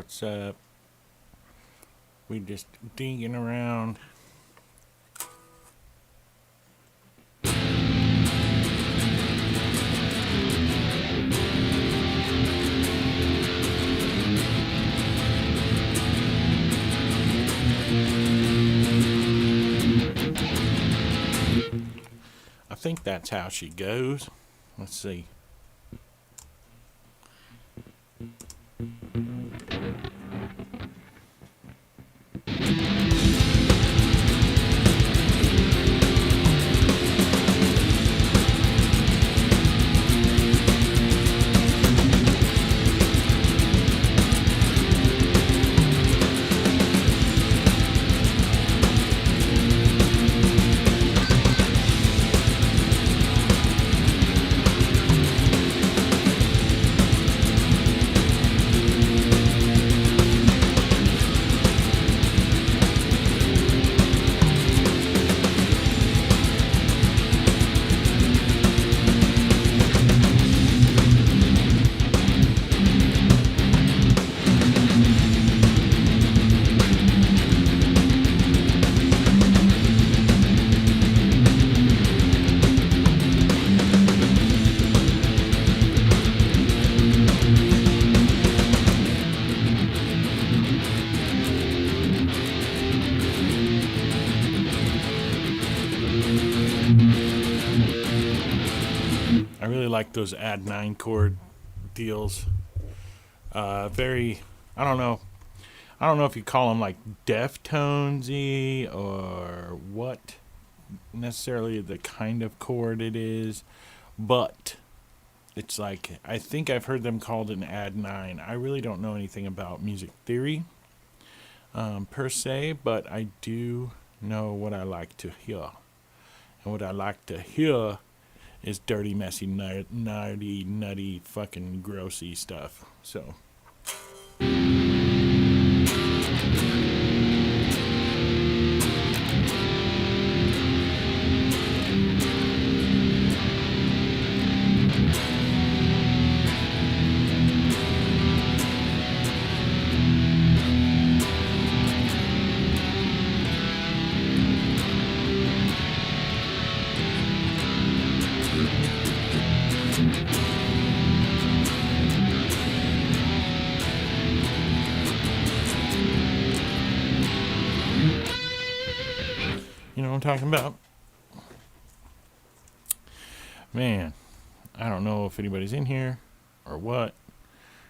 What's up? We just digging around. I think that's how she goes. Let's see. I really like those add 9 chord deals. Very, I don't know. I don't know if you call them like Deftonesy or what necessarily the kind of chord it is, but it's like, I think I've heard them called an add 9. I really don't know anything about music theory per se, but I do know what I like to hear. And what I like to hear is dirty, messy, nutty, fucking grossy stuff. So. You know what I'm talking about? Man, I don't know if anybody's in here or what,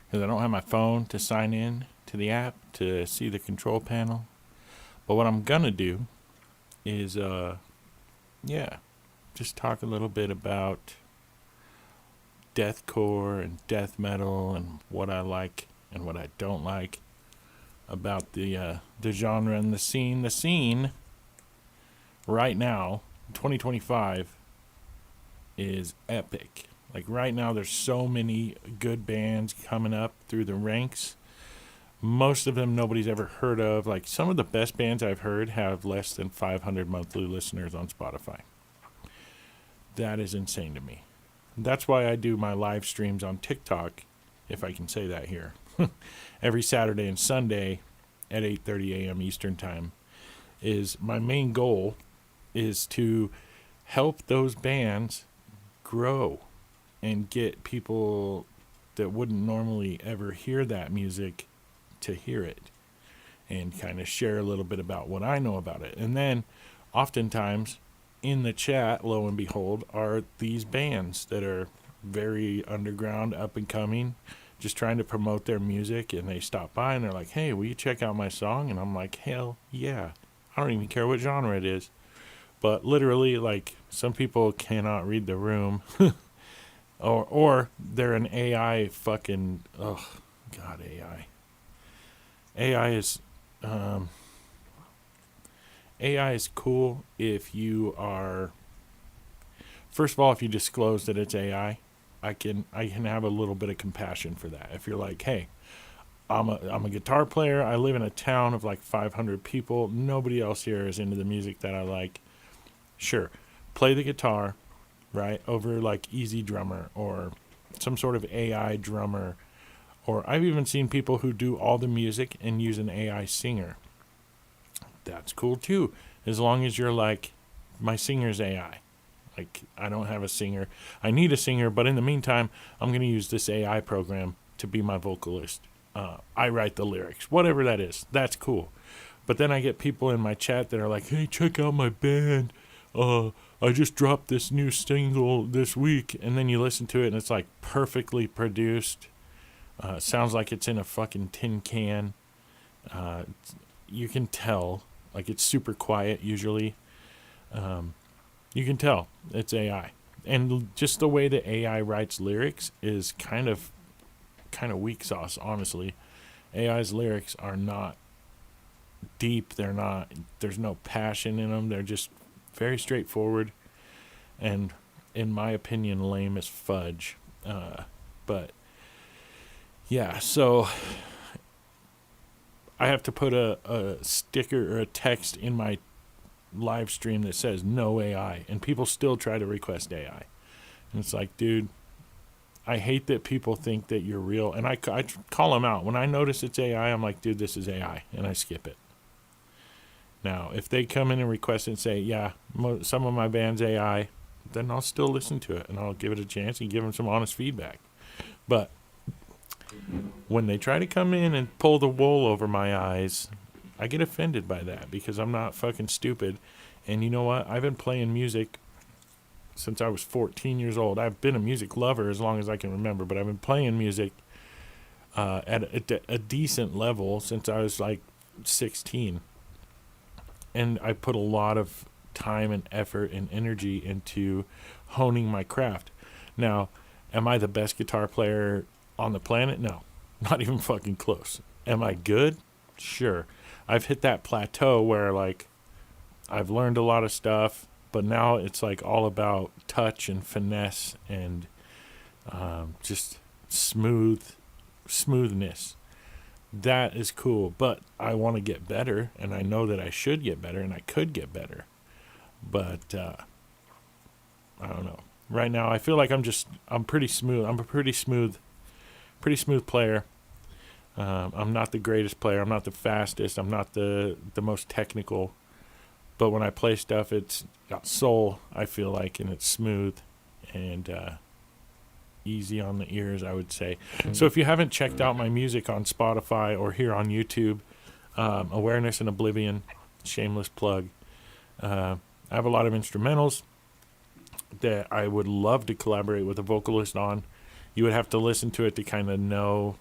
because I don't have my phone to sign in to the app to see the control panel. But what I'm gonna do is, just talk a little bit about deathcore and death metal and what I like and what I don't like about the genre and the scene. The scene right now, 2025, is epic. Like right now, there's so many good bands coming up through the ranks. Most of them nobody's ever heard of. Like some of the best bands I've heard have less than 500 monthly listeners on Spotify. That is insane to me. That's why I do my live streams on TikTok, if I can say that here, every Saturday and Sunday at 8:30 a.m. Eastern Time. Is my main goal is to help those bands grow and get people that wouldn't normally ever hear that music to hear it and kind of share a little bit about what I know about it. And then oftentimes in the chat, lo and behold, are these bands that are very underground, up and coming, just trying to promote their music, and they stop by and they're like, hey, will you check out my song? And I'm like, hell yeah. I don't even care what genre it is. But literally, like, some people cannot read the room. or they're an AI fucking, oh, God, AI. AI is cool if you are, first of all, if you disclose that it's AI, I can have a little bit of compassion for that. If you're like, hey, I'm a guitar player, I live in a town of like 500 people, nobody else here is into the music that I like. Sure, play the guitar, right, over like Easy Drummer or some sort of AI drummer Or I've even seen people who do all the music and use an AI singer. That's cool too, as long as you're like, my singer's AI. Like, I don't have a singer. I need a singer, but in the meantime, I'm going to use this AI program to be my vocalist. I write the lyrics, whatever that is. That's cool. But then I get people in my chat that are like, hey, check out my band. I just dropped this new single this week. And then you listen to it and it's like perfectly produced. Sounds like it's in a fucking tin can. You can tell. Like, it's super quiet usually. You can tell it's AI. And just the way the AI writes lyrics is kind of weak sauce, honestly. AI's lyrics are not deep. There's no passion in them. They're just very straightforward and, in my opinion, lame as fudge. But yeah, so I have to put a sticker or a text in my live stream that says no AI, and people still try to request AI. And it's like, dude, I hate that people think that you're real. And I call them out. When I notice it's AI, I'm like, dude, this is AI. And I skip it. Now, if they come in and request it and say, yeah, some of my band's AI, then I'll still listen to it. And I'll give it a chance and give them some honest feedback. But when they try to come in and pull the wool over my eyes, I get offended by that because I'm not fucking stupid. And you know what? I've been playing music since I was 14 years old. I've been a music lover as long as I can remember, but I've been playing music at a decent level since I was like 16. And I put a lot of time and effort and energy into honing my craft. Now, am I the best guitar player on the planet? No, not even fucking close. Am I good? Sure. I've hit that plateau where, like, I've learned a lot of stuff, but now it's like all about touch and finesse and just smoothness. That is cool, but I want to get better, and I know that I should get better, and I could get better. But I don't know. Right now, I feel like I'm pretty smooth. I'm a pretty smooth player. I'm not the greatest player. I'm not the fastest. I'm not the most technical. But when I play stuff, it's got soul, I feel like, and it's smooth and easy on the ears, I would say. So if you haven't checked out my music on Spotify or here on YouTube, Awareness and Oblivion, shameless plug. I have a lot of instrumentals that I would love to collaborate with a vocalist on. You would have to listen to it to kind of know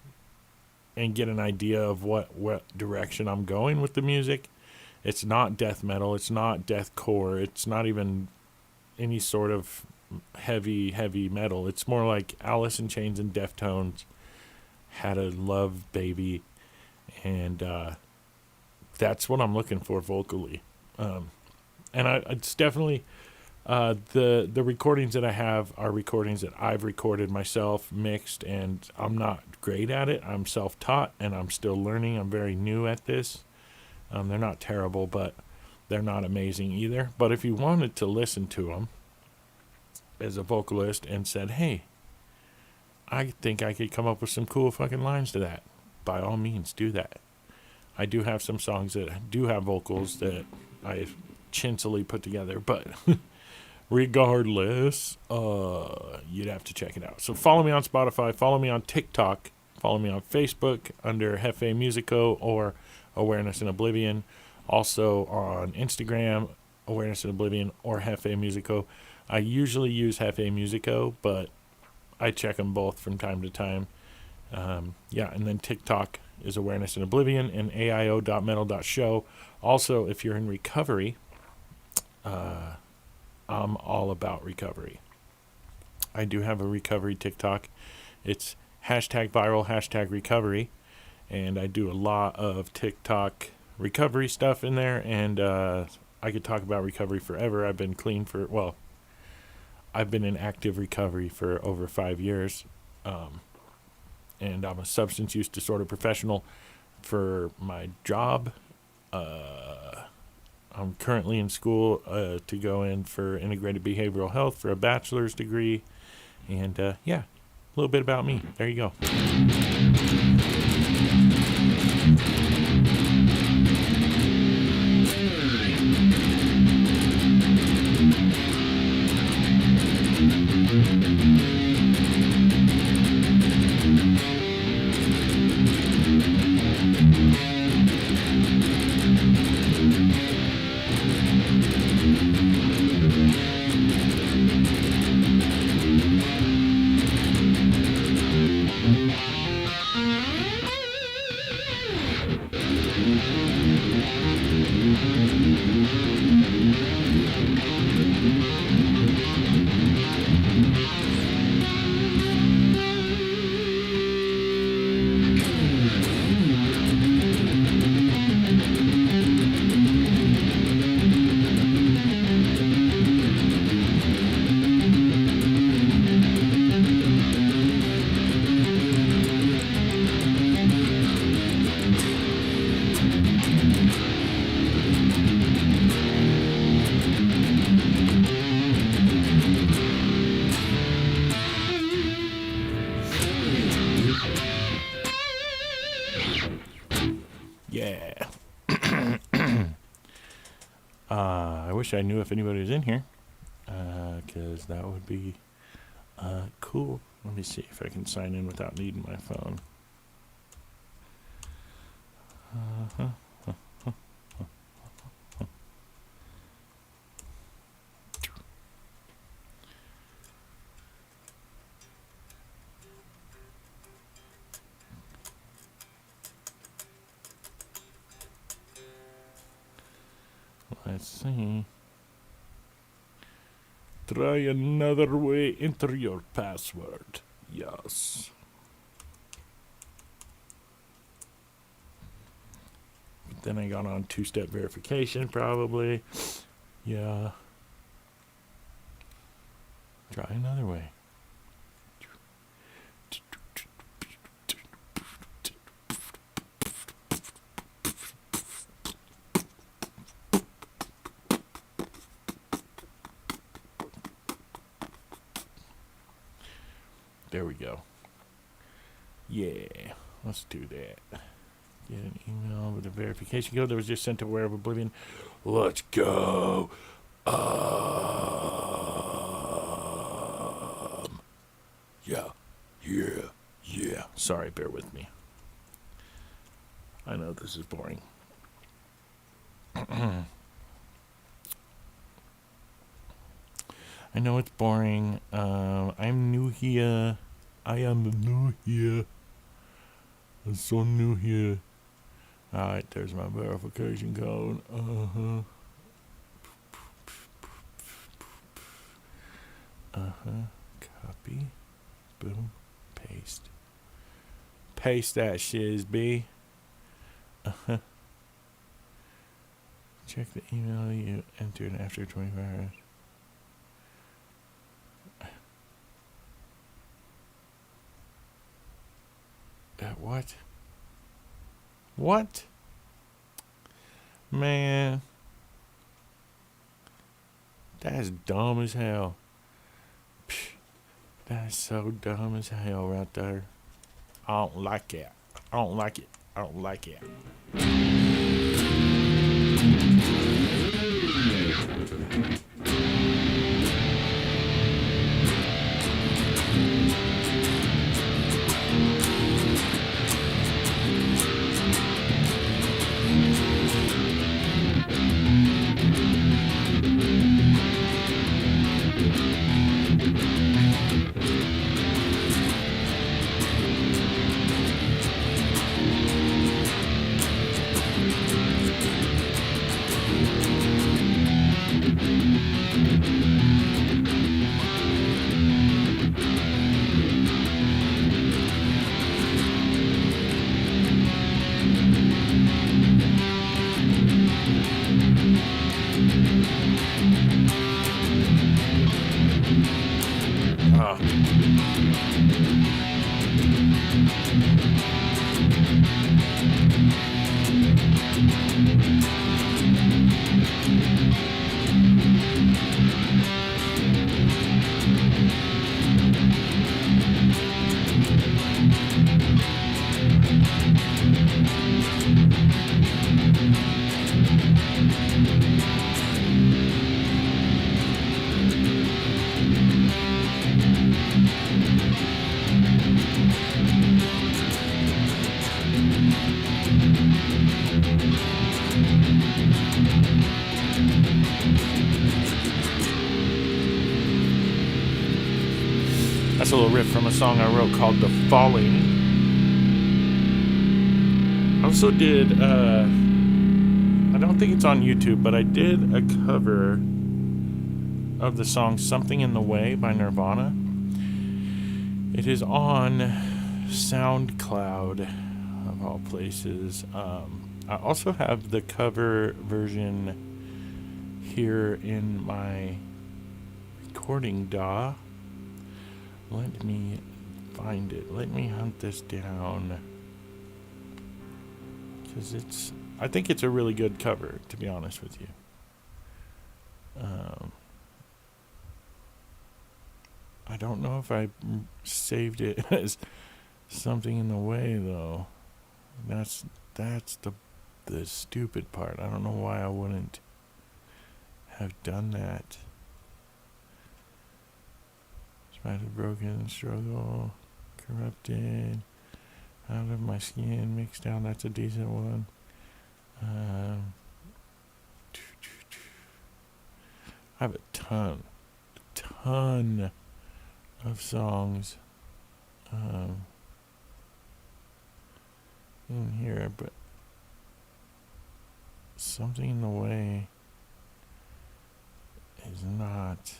and get an idea of what direction I'm going with the music. It's not death metal. It's not deathcore. It's not even any sort of heavy metal. It's more like Alice in Chains and Deftones had a love baby, and that's what I'm looking for vocally. And it's definitely the recordings that I have are recordings that I've recorded myself, mixed, and I'm not great at it. I'm self-taught, and I'm still learning. I'm very new at this. They're not terrible, but they're not amazing either. But if you wanted to listen to them as a vocalist and said, hey, I think I could come up with some cool fucking lines to that, by all means, do that. I do have some songs that do have vocals that I chinsily put together, but regardless, you'd have to check it out. So follow me on Spotify, follow me on TikTok, follow me on Facebook under Hefe Musico or Awareness and Oblivion. Also on Instagram, Awareness and Oblivion or Hefe Musico. I usually use Hefe Musico, but I check them both from time to time. And then TikTok is Awareness and Oblivion and aio.metal.show. Also, if you're in recovery, I'm all about recovery. I do have a recovery TikTok. It's #viral, #recovery. And I do a lot of TikTok recovery stuff in there. And I could talk about recovery forever. I've been clean I've been in active recovery for over 5 years. And I'm a substance use disorder professional for my job. I'm currently in school to go in for integrated behavioral health for a bachelor's degree. And little bit about me. There you go. Yeah. I wish I knew if anybody was in here, because that would be cool. Let me see if I can sign in without needing my phone. Let's see. Try another way. Enter your password. Yes. But then I got on two-step verification, probably. Yeah. Try another way. There we go. Yeah, let's do that. Get an email with a verification code that was just sent to Aware of Oblivion. Let's go. Yeah. Sorry, bear with me. I know this is boring. I know it's boring. I'm new here. I am new here. I'm so new here. Alright, there's my verification code. Copy. Boom. Paste. Paste that shiz, B. Check the email you entered after 24 hours. What? What? Man. That's dumb as hell. Psh, that's so dumb as hell right there. I don't like it. I don't like it. I don't like it. That's a little riff from a song I wrote called The Falling. I also did, I don't think it's on YouTube, but I did a cover of the song Something in the Way by Nirvana. It is on SoundCloud, of all places. I also have the cover version here in my recording DAW. Let me find it. Let me hunt this down. Because I think it's a really good cover, to be honest with you. I don't know if I saved it as Something in the Way, though. That's the stupid part. I don't know why I wouldn't have done that. Spotted, broken, struggle, corrupted, out of my skin, mixed down. That's a decent one. I have a ton of songs in here, but Something in the Way is not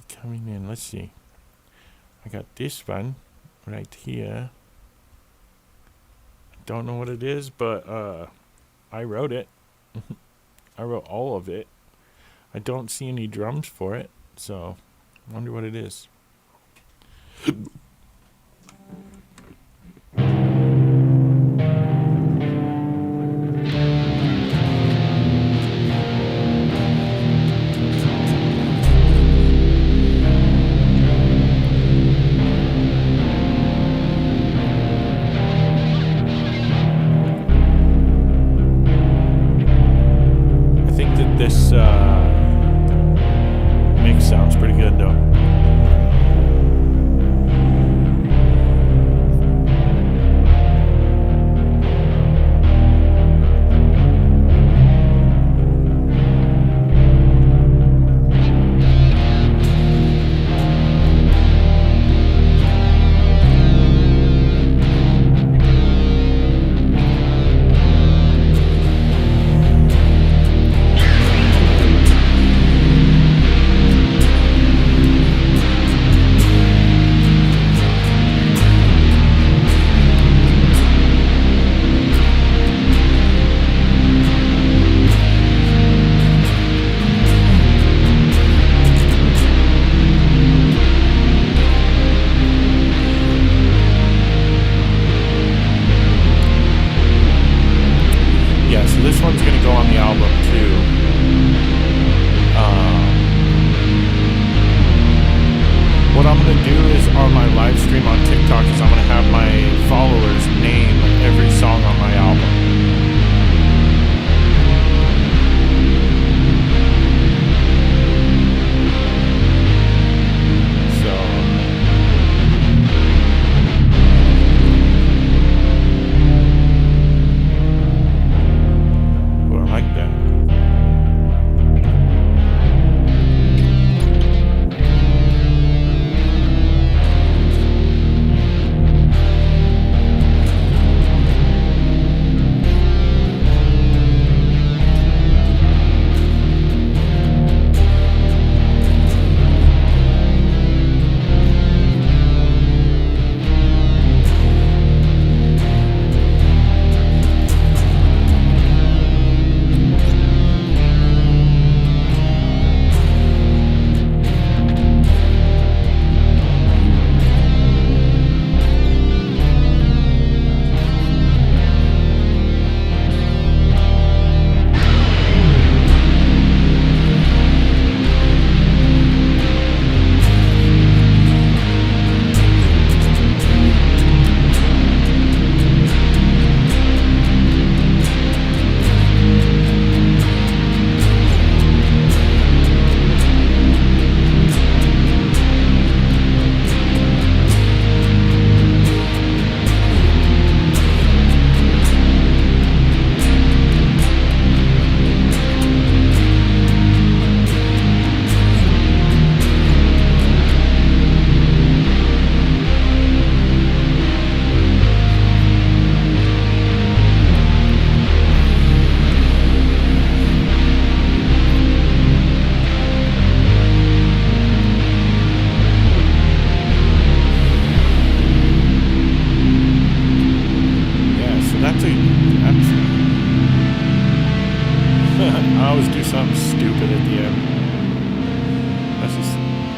coming in. Let's see. I got this one right here. I don't know what it is, but I wrote it. I wrote all of it. I don't see any drums for it, so I wonder what it is. This mix sounds pretty good, though.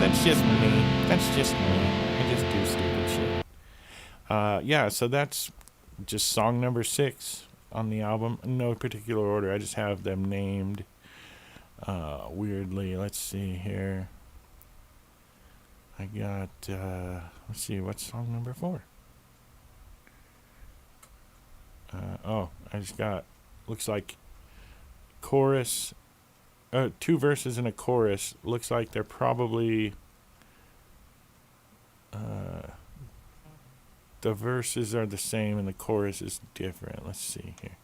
That's just me. That's just me. I just do stupid shit. Yeah, so that's just song number 6 on the album. No particular order. I just have them named weirdly. Let's see here. I got, let's see, what's song number 4? I just got, looks like chorus, 2 verses and a chorus. Looks like they're probably, the verses are the same and the chorus is different. Let's see here.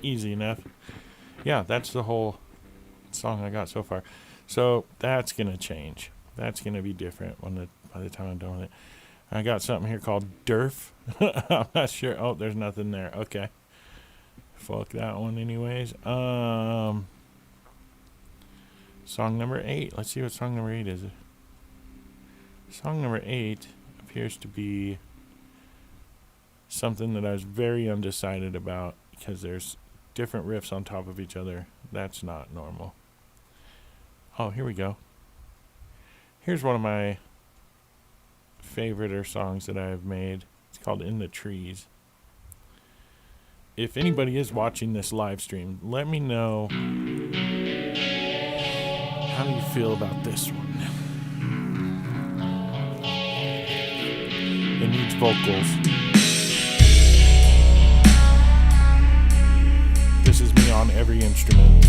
Easy enough. Yeah, that's the whole song I got so far. So that's gonna change. That's gonna be different by the time I'm done with it. I got something here called Durf. I'm not sure. Oh, there's nothing there. Okay. Fuck that one anyways. Song number 8. Let's see what song number 8 is. Song number 8 appears to be something that I was very undecided about because there's different riffs on top of each other. That's not normal. Oh, here we go. Here's one of my favorite songs that I've made. It's called In the Trees. If anybody is watching this live stream, let me know how you feel about this one. It needs vocals. This is me on every instrument.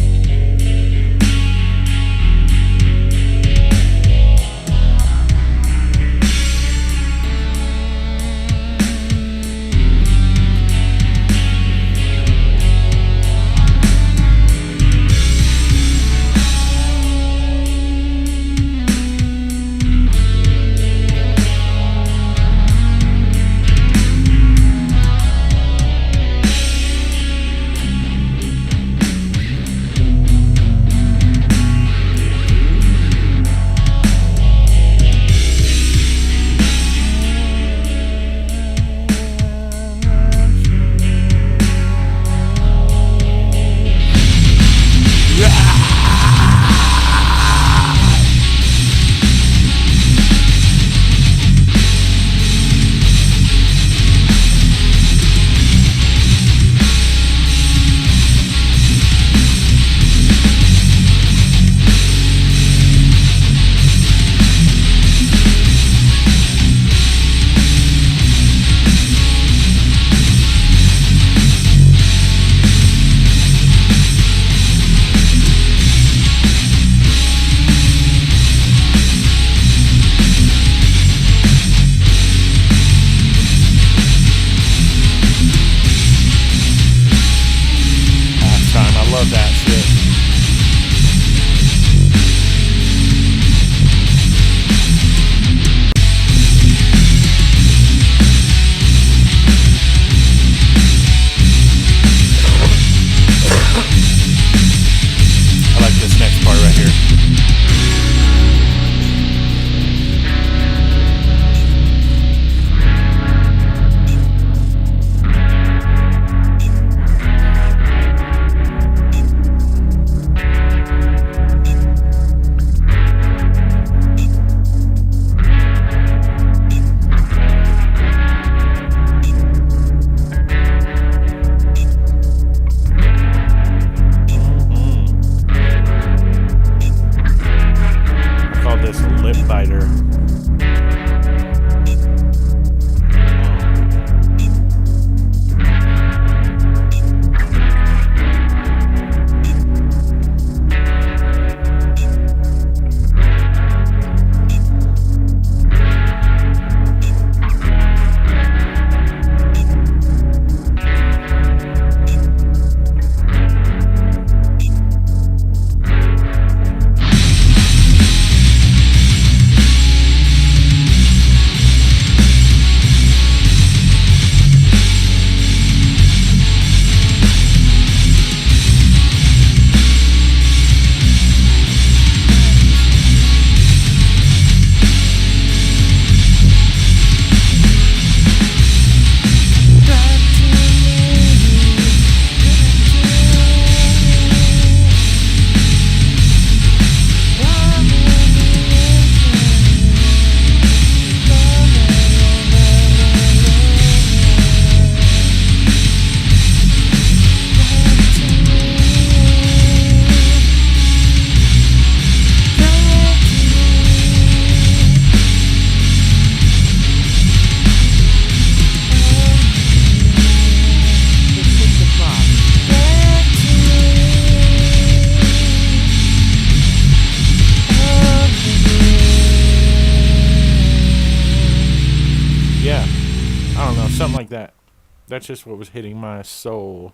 That's just what was hitting my soul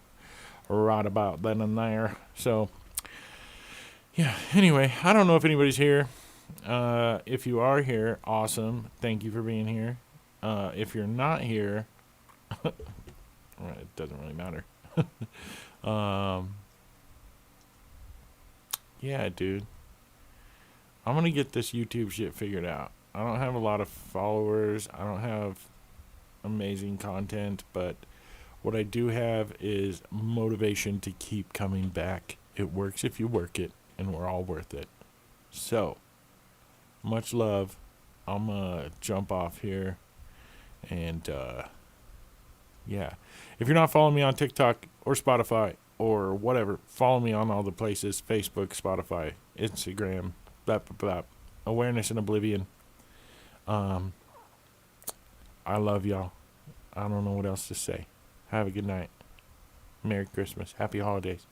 right about then and there. So, yeah, anyway, I don't know if anybody's here. If you are here, awesome. Thank you for being here. If you're not here, it doesn't really matter. Yeah, dude. I'm going to get this YouTube shit figured out. I don't have a lot of followers. I don't have amazing content, but what I do have is motivation to keep coming back. It works if you work it, and we're all worth it. So, much love. I'm going to jump off here. And, yeah. If you're not following me on TikTok or Spotify or whatever, follow me on all the places. Facebook, Spotify, Instagram, blah, blah, blah. Awareness and Oblivion. I love y'all. I don't know what else to say. Have a good night. Merry Christmas. Happy holidays.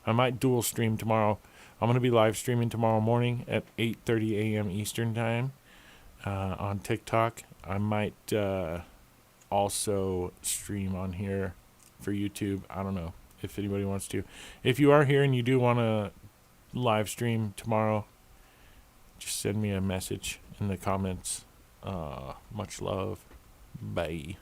I might dual stream tomorrow. I'm going to be live streaming tomorrow morning at 8:30 a.m. Eastern Time on TikTok. I might also stream on here for YouTube. I don't know if anybody wants to. If you are here and you do want to live stream tomorrow, just send me a message in the comments. Much love. Bye.